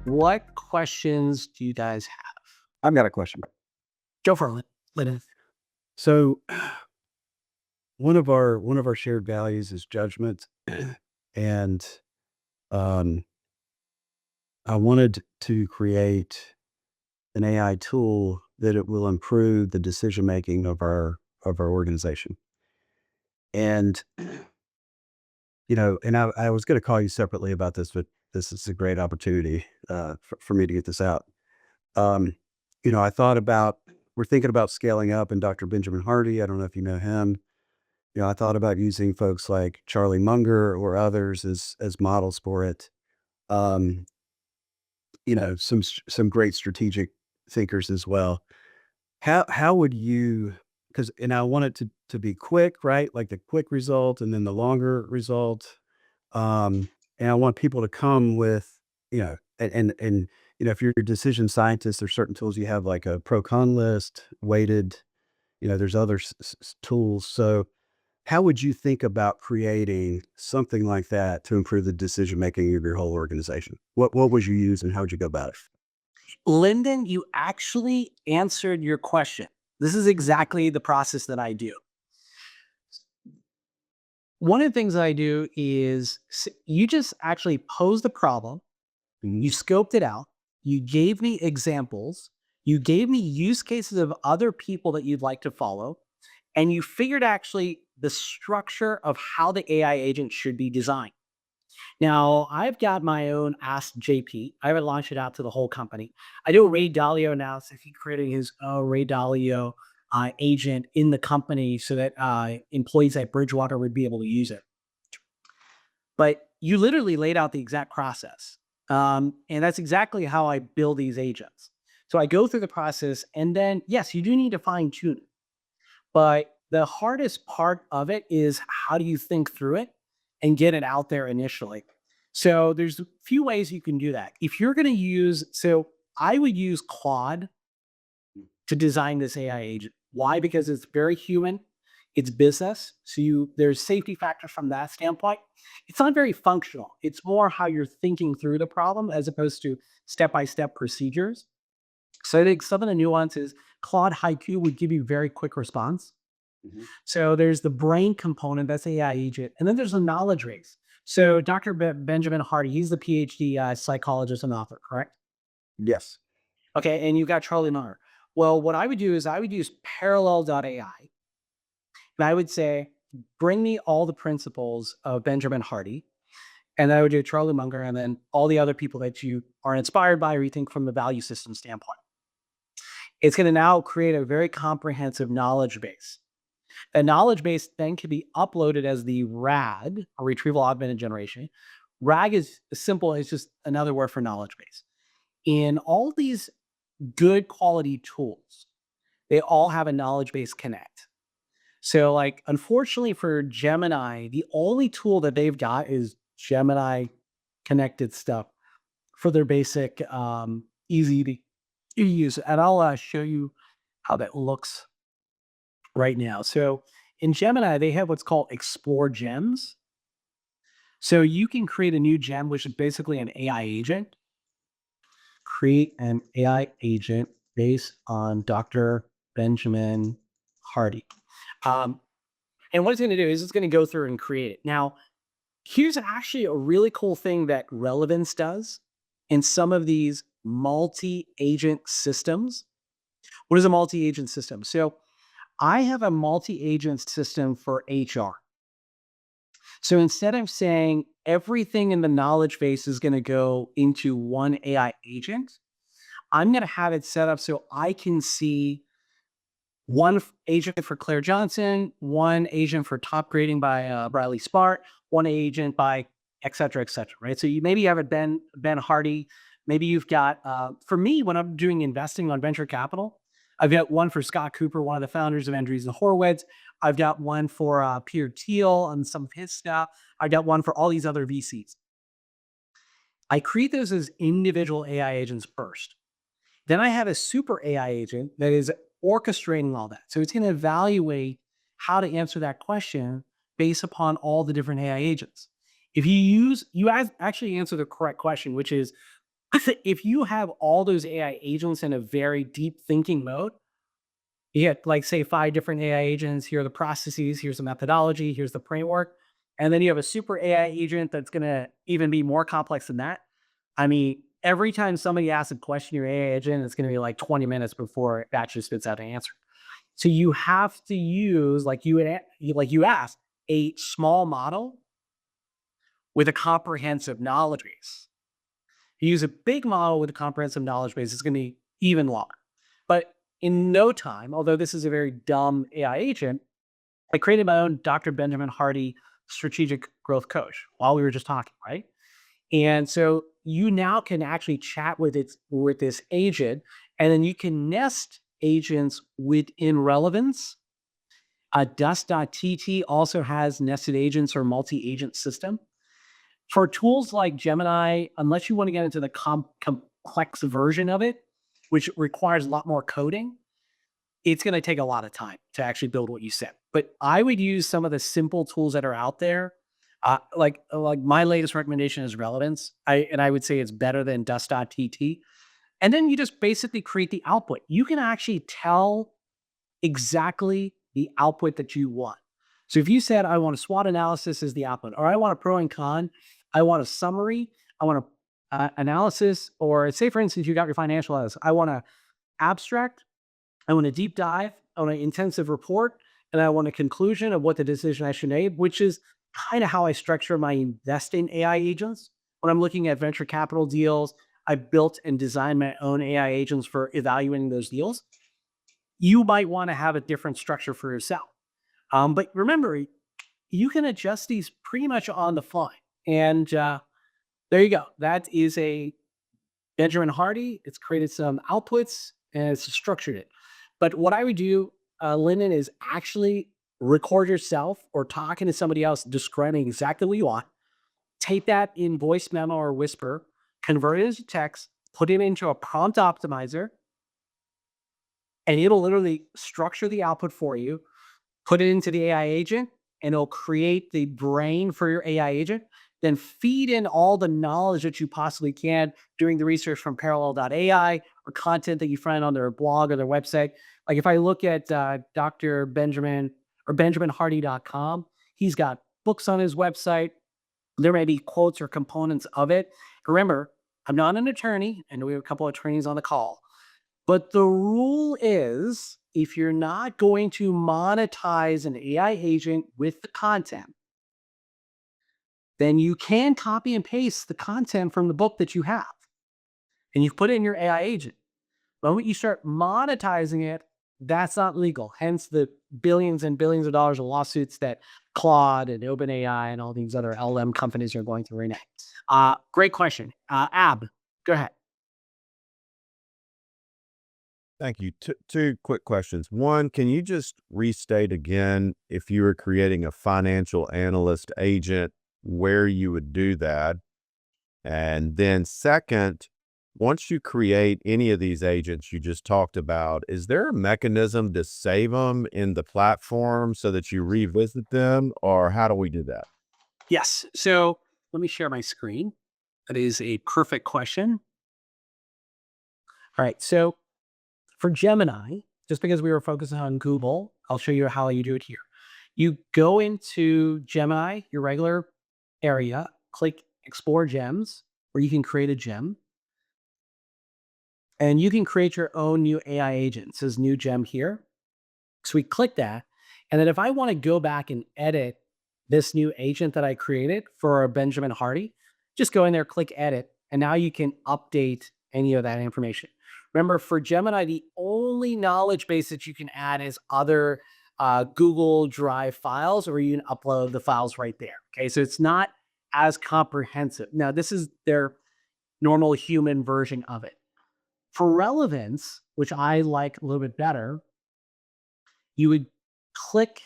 What questions do you guys have? I've got a question. Go for it, Lynn. So one of our shared values is judgment, and um, I wanted to create an AI tool that it will improve the decision making of our organization. And and I was going to call you separately about this, but this is a great opportunity for me to get this out. Um, I thought about we're thinking about scaling up, and Dr. Benjamin Hardy. I don't know if you know him. I thought about using folks like Charlie Munger or others as models for it. Um, some great strategic thinkers as well. How would you? Because and I want it to be quick, right? Like the quick result, and then the longer result. And I want people to come with, if you're a decision scientist, there's certain tools you have like a pro con list, weighted. There's other tools. So how would you think about creating something like that to improve the decision making of your whole organization? What would you use and how would you go about it? Lyndon, you actually answered your question. This is exactly the process that I do. One of the things I do is you just actually pose the problem, Mhm. you scoped it out, you gave me examples, you gave me use cases of other people that you'd like to follow, and you figured actually the structure of how the AI agent should be designed. Now, I've got my own Ask JP. I haven't launched it out to the whole company. I do a Ray Dalio analysis. He created his own Ray Dalio agent in the company so that employees at Bridgewater would be able to use it. But you literally laid out the exact process. And that's exactly how I build these agents. So I go through the process, and then, yes, you do need to fine tune it. But the hardest part of it is how do you think through it and get it out there initially? So there's a few ways you can do that. If you're going to use, so I would use Claude to design this AI agent. Why? Because it's very human. It's business. So there's safety factors from that standpoint. It's not very functional. It's more how you're thinking through the problem as opposed to step-by-step procedures. So I think some of the nuances, Claude Haiku would give you very quick response. Mhm. So there's the brain component, that's AI agent, and then there's a knowledge base. So Dr. Benjamin Hardy, he's the PhD psychologist and author, correct? Yes. Okay, and you've got Charlie Munger. Well, what I would do is I would use parallel.ai, and I would say, bring me all the principles of Benjamin Hardy, and then I would do Charlie Munger, and then all the other people that you are inspired by or you think from the value system standpoint. It's going to now create a very comprehensive knowledge base. A knowledge base then can be uploaded as the RAG, or retrieval augmented generation. RAG is simple, it's just another word for knowledge base. In all these good quality tools, they all have a knowledge base connect. So, like, unfortunately for Gemini, the only tool that they've got is Gemini connected stuff for their basic, easy to use. And I'll show you how that looks right now. So in Gemini, they have what's called Explore Gems. So you can create a new gem, which is basically an AI agent. Create an AI agent based on Dr. Benjamin Hardy. Um, and what it's going to do is it's going to go through and create it. Now, here's actually a really cool thing that Relevance does in some of these multi-agent systems. What is a multi-agent system? So I have a multi-agent system for HR. So instead of saying everything in the knowledge base is going to go into one AI agent, I'm going to have it set up so I can see one agent for Claire Johnson, one agent for top grading by Bradley Spart, one agent by et cetera, right? So you maybe have a Ben Hardy. Maybe you've got, for me, when I'm doing investing on venture capital, I've got one for Scott Cooper, one of the founders of Andreessen Horowitz. I've got one for Peter Thiel and some of his stuff. I've got one for all these other VCs. I create those as individual AI agents first. Then I have a super AI agent that is orchestrating all that. So it's going to evaluate how to answer that question based upon all the different AI agents. If you actually answer the correct question, which is If you have all those AI agents in a very deep thinking mode, you get like say 5 different AI agents. Here are the processes. Here's the methodology. Here's the framework. And then you have a super AI agent that's going to even be more complex than that. I mean, every time somebody asks a question, your AI agent, it's going to be like 20 minutes before it actually spits out an answer. So you have to use, like you asked, a small model with a comprehensive knowledge base. You use a big model with a comprehensive knowledge base, it's going to be even longer. But in no time, although this is a very dumb AI agent, I created my own Dr. Benjamin Hardy strategic growth coach while we were just talking, right? And so you now can actually chat with this agent, and then you can nest agents within relevance. Dust.tt also has nested agents or multi-agent system. For tools like Gemini, unless you want to get into the complex version of it, which requires a lot more coding, it's going to take a lot of time to actually build what you said. But I would use some of the simple tools that are out there. Like my latest recommendation is Relevance. I would say it's better than Dust.tt. And then you just basically create the output. You can actually tell exactly the output that you want. So if you said, I want a SWOT analysis as the output, or I want a pro and con, I want a summary, I want a analysis, or say for instance, you got your financial analysis, I want a abstract, I want a deep dive, I want an intensive report, and I want a conclusion of what the decision I should make, which is kind of how I structure my investing AI agents. When I'm looking at venture capital deals, I built and designed my own AI agents for evaluating those deals. You might want to have a different structure for yourself. But remember, you can adjust these pretty much on the fly. And there you go. That is a Benjamin Hardy. It's created some outputs and it's structured it. But what I would do, Lyndon, is actually record yourself or talking to somebody else describing exactly what you want. Tape that in voice memo or whisper, convert it into text, put it into a prompt optimizer, and it'll literally structure the output for you, put it into the AI agent, and it'll create the brain for your AI agent. Then feed in all the knowledge that you possibly can doing the research from parallel.ai or content that you find on their blog or their website. Like if I look at Dr. Benjamin or benjaminhardy.com, he's got books on his website. There may be quotes or components of it. Remember, I'm not an attorney, and we have a couple of attorneys on the call. But the rule is if you're not going to monetize an AI agent with the content, then you can copy and paste the content from the book that you have and you put it in your AI agent. The moment you start monetizing it, that's not legal. Hence the billions and billions of dollars of lawsuits that Claude and OpenAI and all these other LM companies are going through right now. Great question. Ab, go ahead. Thank you. Two quick questions. One, can you just restate again if you were creating a financial analyst agent, where you would do that? And then second, once you create any of these agents you just talked about, is there a mechanism to save them in the platform so that you revisit them, or how do we do that? Yes. So let me share my screen. That is a perfect question. All right. So for Gemini, just because we were focusing on Google, I'll show you how you do it here. You go into Gemini, your regular area, click Explore Gems, where you can create a gem. And you can create your own new AI agent. It says new gem here. So we click that. And then if I want to go back and edit this new agent that I created for Benjamin Hardy, just go in there, click edit, and now you can update any of that information. Remember, for Gemini, the only knowledge base that you can add is other Google Drive files, or you can upload the files right there. Okay, so it's not as comprehensive. Now, this is their normal human version of it. For relevance, which I like a little bit better, you would click,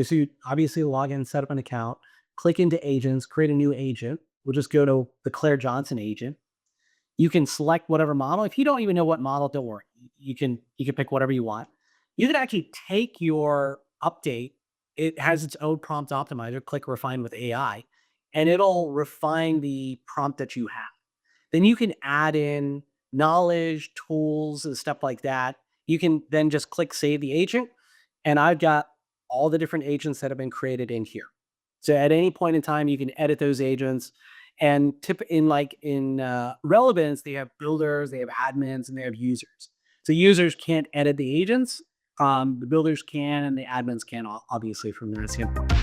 so you obviously log in, set up an account, click into agents, create a new agent. We'll just go to the Claire Johnson agent. You can select whatever model. If you don't even know what model, don't worry. You can pick whatever you want. You can actually take your update. It has its own prompt optimizer. Click refine with AI, and it'll refine the prompt that you have. then you can add in knowledge, tools, and stuff like that. You can then just click save the agent. And I've got all the different agents that have been created in here. So at any point in time, you can edit those agents. And in relevance, they have builders, they have admins, and they have users. So users can't edit the agents. The builders can, and the admins can, obviously, from that standpoint.